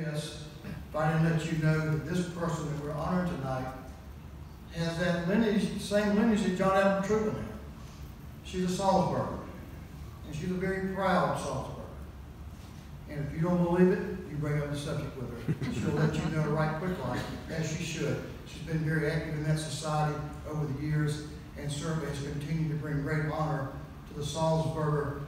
remiss if I didn't let you know that this person that we're honoring tonight has that lineage, same lineage that John Adam Treutlen had. She's a Salzburger, and she's a very proud Salzburger. And if you don't believe it, you bring up the subject with her. She'll let you know right quick like, as she should. She's been very active in that society over the years, and certainly has continued to bring great honor to the Salzburger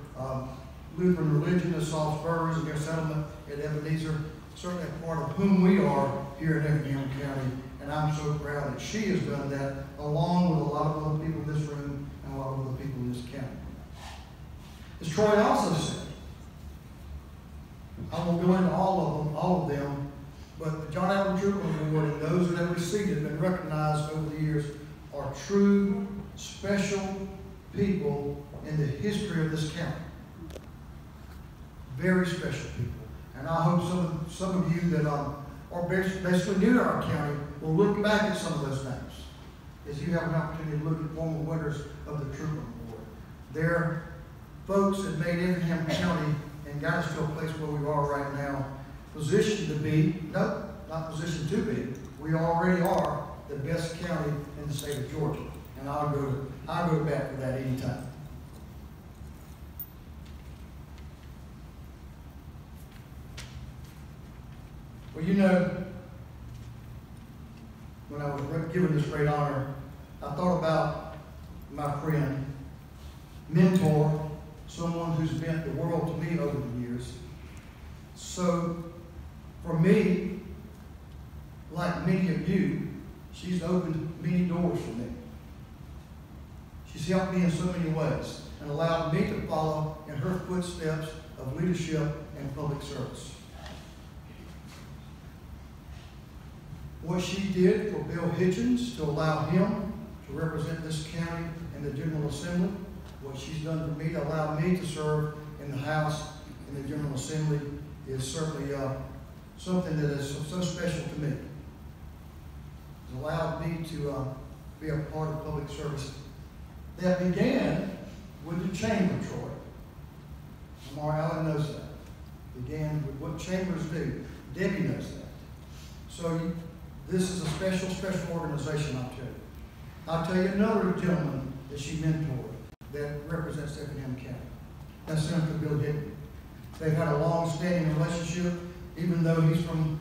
Lutheran religion, the Salzburgers and their settlement at Ebenezer, certainly a part of whom we are here in Effingham County. And I'm so proud that she has done that, along with a lot of other people in this room and a lot of other people in this county. As Troy also said, I won't go into all of them, but the John Adam Treutlen Award and those that have received it have been recognized over the years are true, special people in the history of this county. Very special people. And I hope some of you that are basically new to our county will look back at some of those names as you have an opportunity to look at former winners of the Treutlen Award. They're folks that made Effingham County and got us to a place where we are right now, positioned to be, no, not positioned to be, we already are the best county in the state of Georgia. And I'll go back to that anytime. Well, you know, when I was given this great honor, I thought about my friend, mentor, someone who's meant the world to me over the years. So, for me, like many of you, she's opened many doors for me. She's helped me in so many ways and allowed me to follow in her footsteps of leadership and public service. What she did for Bill Hitchens to allow him to represent this county in the General Assembly, what she's done for me to allow me to serve in the House in the General Assembly is certainly something that is so special to me. It's allowed me to be a part of public service that began with the chamber, Troy. Lamar Allen knows that. Began with what chambers do. Debbie knows that. So this is a special, special organization, I'll tell you. I'll tell you another gentleman that she mentored that represents Effingham County. That's Senator Bill Hickman. They've had a long-standing relationship, even though he's from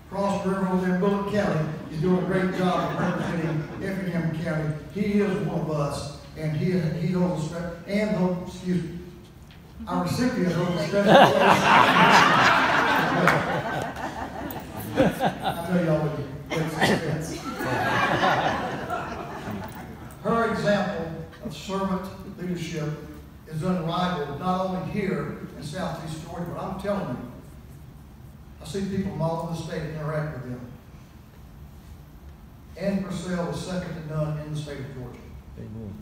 Cross River over there in Bullitt County. He's doing a great job of representing Effingham County. He is one of us, and he holds a special, and excuse me, our recipient holds a special place. I tell y'all what. Her example of servant leadership is unrivaled, not only here in Southeast Georgia, but I'm telling you, I see people from all over the state interact with them. Ann Purcell is second to none in the state of Georgia. Amen.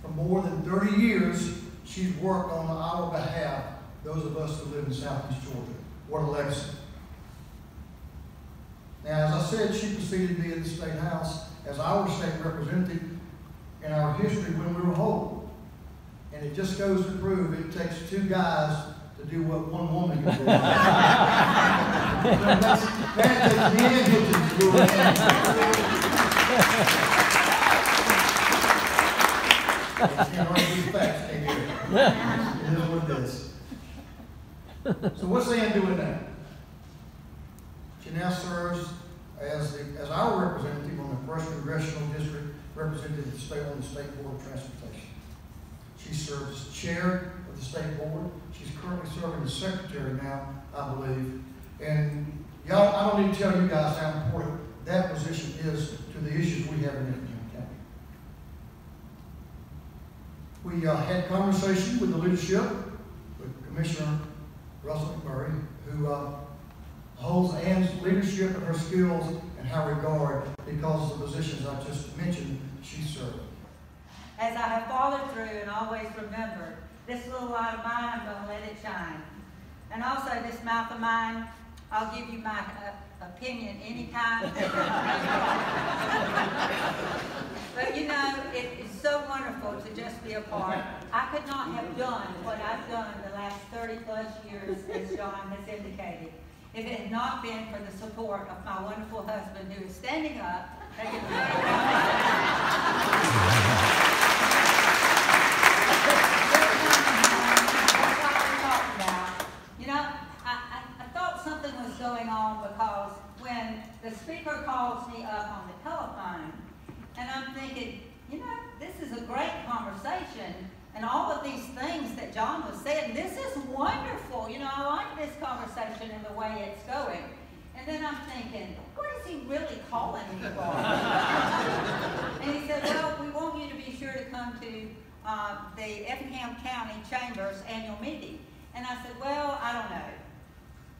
For more than 30 years, she's worked on our behalf, those of us who live in Southeast Georgia. What a legacy. Now, as I said, she preceded me in the State House as our state representative in our history when we were whole. And it just goes to prove it takes two guys to do what one woman can do. That takes me and Hitchens to do it. Can't argue with facts, can you? It is what it is. So what's Ann doing now? She now serves as our representative on the 1st Congressional District, representing the state on the State Board of Transportation. She serves as chair of the State Board. She's currently serving as secretary now, I believe. And y'all, I don't need to tell you guys how important that position is to the issues we have in Effingham County. We had conversation with the leadership, with Commissioner Russell McMurray, who holds Ann's leadership and her skills in high regard because of the positions I just mentioned she served. As I have followed through and always remembered, this little light of mine, I'm going to let it shine. And also this mouth of mine, I'll give you my opinion anytime. But you know, it is so wonderful to just be a part. I could not have done what I've done the last 30 plus years, as John has indicated. if it had not been for the support of my wonderful husband who is standing up. That's what we talked about. You know, I thought something was going on because when the speaker calls me up on the telephone, and I'm thinking, you know, this is a great conversation, and all of these things that John was saying, this is wonderful. You know, I like this conversation and the way it's going. And then I'm thinking, what is he really calling me for? And he said, well, we want you to be sure to come to the Effingham County Chamber's annual meeting. And I said, well, I don't know.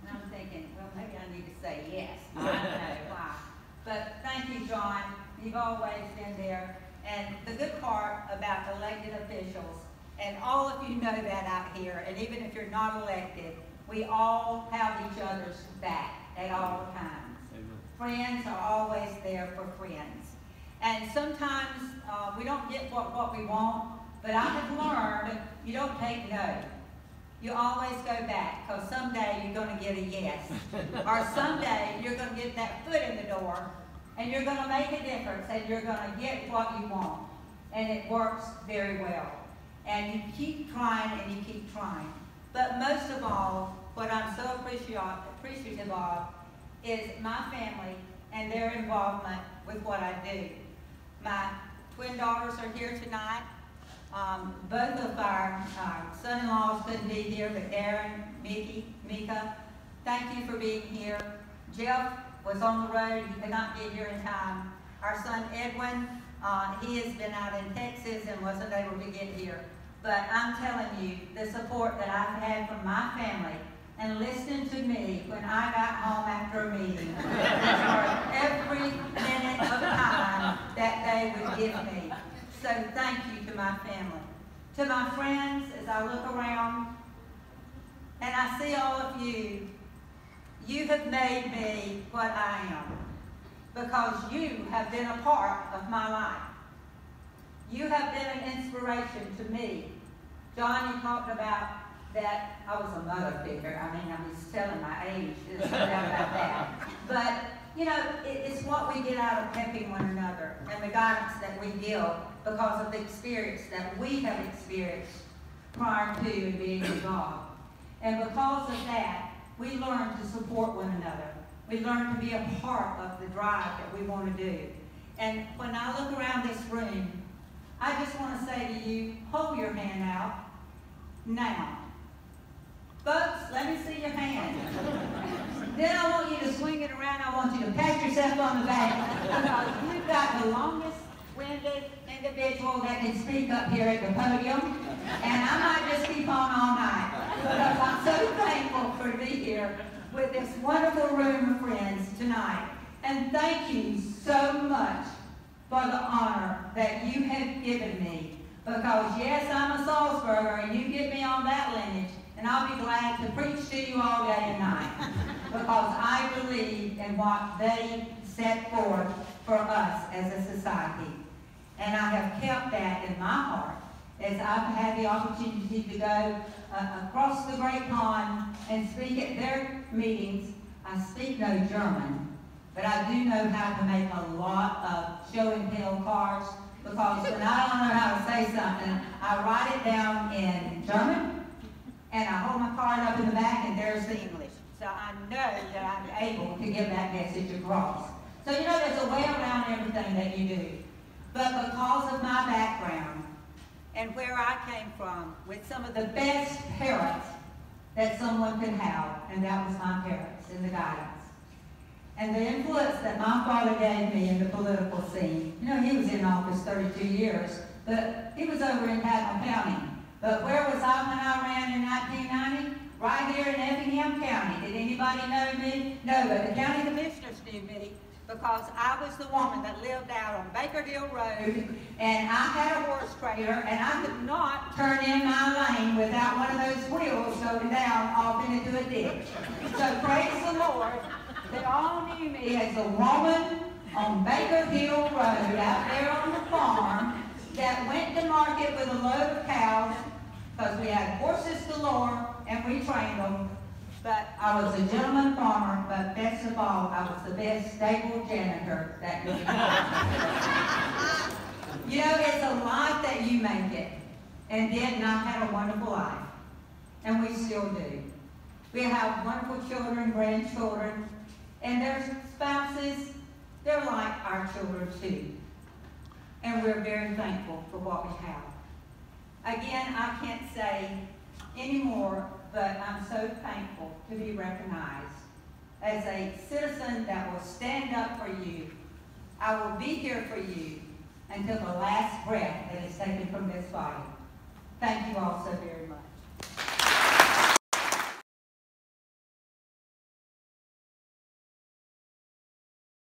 And I'm thinking, well, maybe I need to say yes. I don't know why. But thank you, John. You've always been there. And the good part about elected officials, and all of you know that out here, and even if you're not elected, we all have each other's back at all times. Amen. Friends are always there for friends. And sometimes we don't get what we want, but I have learned you don't take no. You always go back, because someday you're going to get a yes. Or someday you're going to get that foot in the door, and you're going to make a difference, and you're going to get what you want. And it works very well. And you keep trying, and you keep trying. But most of all, what I'm so appreciative of is my family and their involvement with what I do. My twin daughters are here tonight. Both of our son-in-laws couldn't be here, but Darren, Mika, thank you for being here. Jeff was on the road. He could not get here in time. Our son Edwin, he has been out in Texas and wasn't able to get here. But I'm telling you, the support that I've had from my family and listening to me when I got home after a meeting for every minute of time that they would give me. So thank you to my family. To my friends, as I look around and I see all of you, you have made me what I am because you have been a part of my life. You have been an inspiration to me. John, you talked about that I was a mother figure. I mean, I'm just telling my age. There's no doubt about that. But, you know, it's what we get out of helping one another and the guidance that we give because of the experience that we have experienced prior to and being involved. And because of that, we learn to support one another. We learn to be a part of the drive that we want to do. And when I look around this room, I just want to say to you, hold your hand out now. Folks, let me see your hand. Then I want you to swing it around. I want you to pat yourself on the back because you've got the longest-winded individual that can speak up here at the podium. And I might just keep on all night because I'm so thankful for to be here with this wonderful room of friends tonight. And thank you so much for the honor that you have given me. Because yes, I'm a Salzburger, and you get me on that lineage, and I'll be glad to preach to you all day and night. Because I believe in what they set forth for us as a society. And I have kept that in my heart as I've had the opportunity to go across the great pond and speak at their meetings. I speak no German, but I do know how to make a lot of show and tell cards because when I don't know how to say something, I write it down in German and I hold my card up in the back and there's the English. So I know that I'm able to get that message across. So you know there's a way around everything that you do. But because of my background and where I came from with some of the best parents that someone could have, and that was my parents and the guidance. And the influence that my father gave me in the political scene. You know, he was in office 32 years, but he was over in Effingham County. But where was I when I ran in 1990? Right here in Effingham County. Did anybody know me? No, but the county commissioners knew me because I was the woman that lived out on Baker Hill Road, and I had a horse trailer, and I could not turn in my lane without one of those wheels going down off into a ditch. So praise the Lord. They all knew me as a woman on Baker Hill Road out there on the farm that went to market with a load of cows because we had horses galore and we trained them. But I was a gentleman farmer, but best of all, I was the best stable janitor that could be found. You know, it's a life that you make it. And Dad and I had a wonderful life. And we still do. We have wonderful children, grandchildren, and their spouses, they're like our children too. And we're very thankful for what we have. Again, I can't say anymore, but I'm so thankful to be recognized as a citizen that will stand up for you. I will be here for you until the last breath that is taken from this body. Thank you all so very much.